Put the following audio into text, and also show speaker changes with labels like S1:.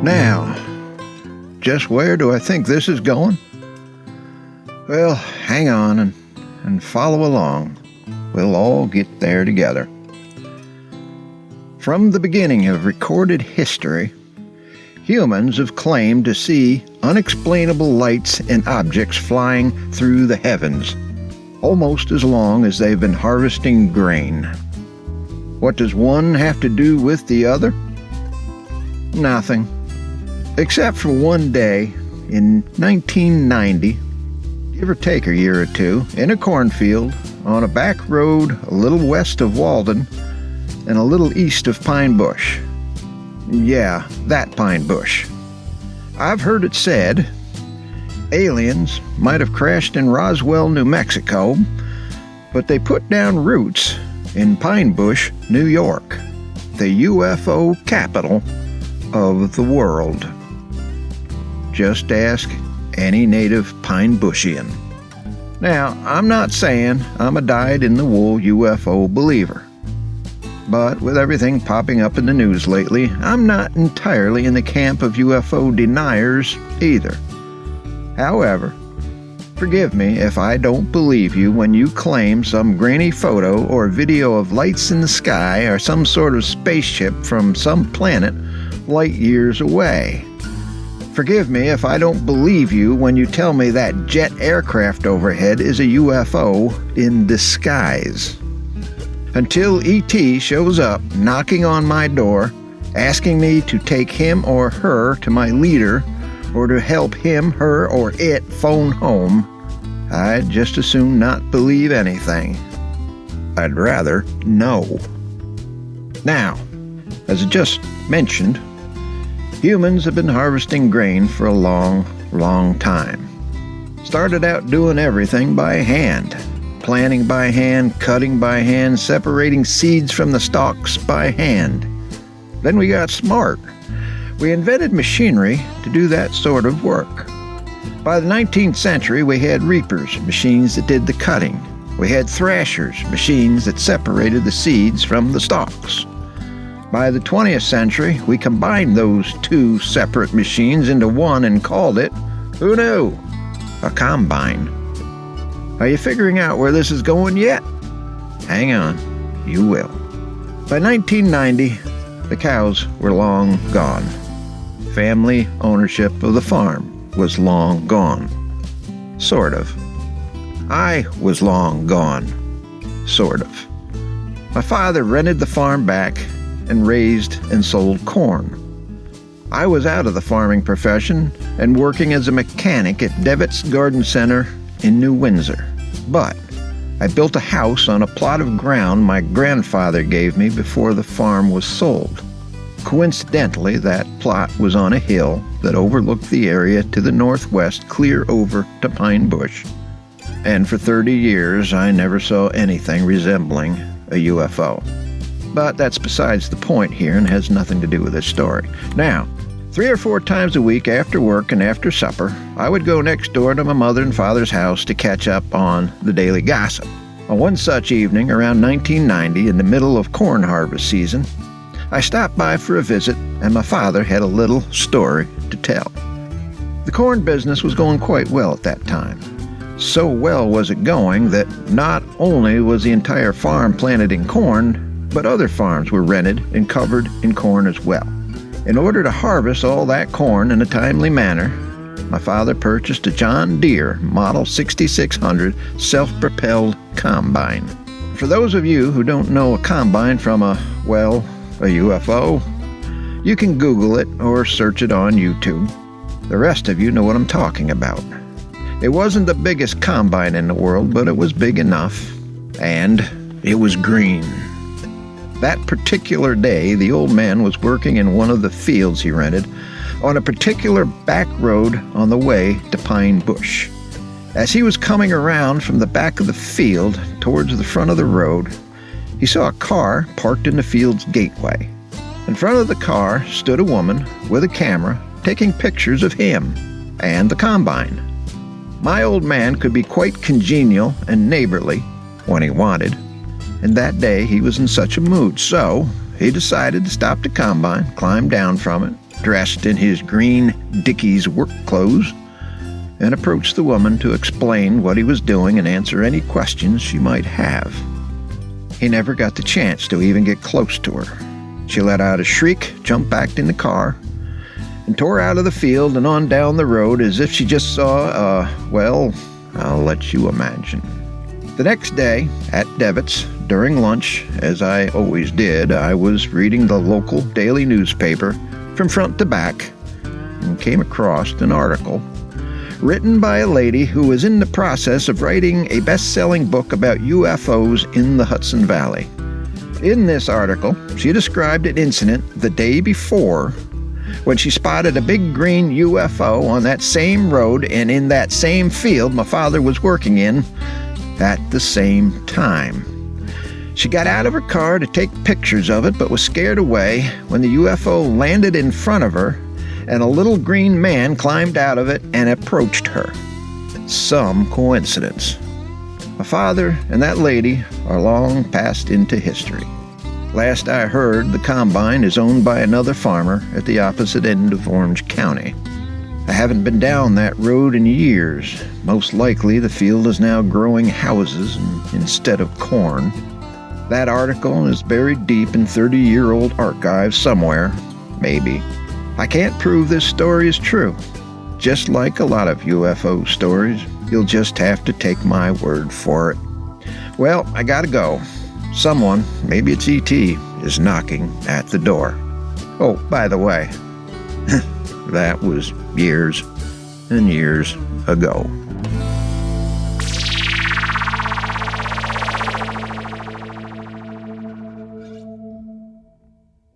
S1: Now, just where do I think this is going? Well, hang on and follow along. We'll all get there together. From the beginning of recorded history, humans have claimed to see unexplainable lights and objects flying through the heavens, almost as long as they've been harvesting grain. What does one have to do with the other? Nothing. Except for one day in 1990, give or take a year or two, in a cornfield on a back road a little west of Walden and a little east of Pine Bush. Yeah, that Pine Bush. I've heard it said aliens might have crashed in Roswell, New Mexico, but they put down roots in Pine Bush, New York, the UFO capital of the world. Just ask any native Pine Bushian. Now, I'm not saying I'm a dyed-in-the-wool UFO believer, but with everything popping up in the news lately, I'm not entirely in the camp of UFO deniers either. However, forgive me if I don't believe you when you claim some grainy photo or video of lights in the sky or some sort of spaceship from some planet light years away. Forgive me if I don't believe you when you tell me that jet aircraft overhead is a UFO in disguise. Until E.T. shows up knocking on my door, asking me to take him or her to my leader, or to help him, her, or it phone home, I'd just as soon not believe anything. I'd rather know. Now, as I just mentioned, humans have been harvesting grain for a long, long time. Started out doing everything by hand. Planting by hand, cutting by hand, separating seeds from the stalks by hand. Then we got smart. We invented machinery to do that sort of work. By the 19th century, we had reapers, machines that did the cutting. We had thrashers, machines that separated the seeds from the stalks. By the 20th century, we combined those two separate machines into one and called it, who knew, a combine. Are you figuring out where this is going yet? Hang on, you will. By 1990, the cows were long gone. Family ownership of the farm was long gone. Sort of. I was long gone. Sort of. My father rented the farm back and raised and sold corn. I was out of the farming profession and working as a mechanic at Devitt's Garden Center in New Windsor. But I built a house on a plot of ground my grandfather gave me before the farm was sold. Coincidentally, that plot was on a hill that overlooked the area to the northwest clear over to Pine Bush. And for 30 years, I never saw anything resembling a UFO. But that's besides the point here and has nothing to do with this story. Now, 3 or 4 times a week after work and after supper, I would go next door to my mother and father's house to catch up on the daily gossip. On one such evening, around 1990, in the middle of corn harvest season, I stopped by for a visit, and my father had a little story to tell. The corn business was going quite well at that time. So well was it going that not only was the entire farm planted in corn, but other farms were rented and covered in corn as well. In order to harvest all that corn in a timely manner, my father purchased a John Deere Model 6600 self-propelled combine. For those of you who don't know a combine from a UFO, you can Google it or search it on YouTube. The rest of you know what I'm talking about. It wasn't the biggest combine in the world, but it was big enough, and it was green. That particular day, the old man was working in one of the fields he rented on a particular back road on the way to Pine Bush. As he was coming around from the back of the field towards the front of the road, he saw a car parked in the field's gateway. In front of the car stood a woman with a camera taking pictures of him and the combine. My old man could be quite congenial and neighborly when he wanted, and that day he was in such a mood, so he decided to stop the combine, climb down from it, dressed in his green Dickies work clothes, and approached the woman to explain what he was doing and answer any questions she might have. He never got the chance to even get close to her. She let out a shriek, jumped back in the car, and tore out of the field and on down the road as if she just saw, well, I'll let you imagine. The next day, at Devitt's, during lunch, as I always did, I was reading the local daily newspaper from front to back and came across an article written by a lady who was in the process of writing a best-selling book about UFOs in the Hudson Valley. In this article, she described an incident the day before when she spotted a big green UFO on that same road and in that same field my father was working in at the same time. She got out of her car to take pictures of it, but was scared away when the UFO landed in front of her and a little green man climbed out of it and approached her. Some coincidence. My father and that lady are long passed into history. Last I heard, the combine is owned by another farmer at the opposite end of Orange County. I haven't been down that road in years. Most likely the field is now growing houses instead of corn. That article is buried deep in 30-year-old archives somewhere, maybe. I can't prove this story is true. Just like a lot of UFO stories, you'll just have to take my word for it. Well, I gotta go. Someone, maybe it's E.T., is knocking at the door. Oh, by the way, that was years and years ago.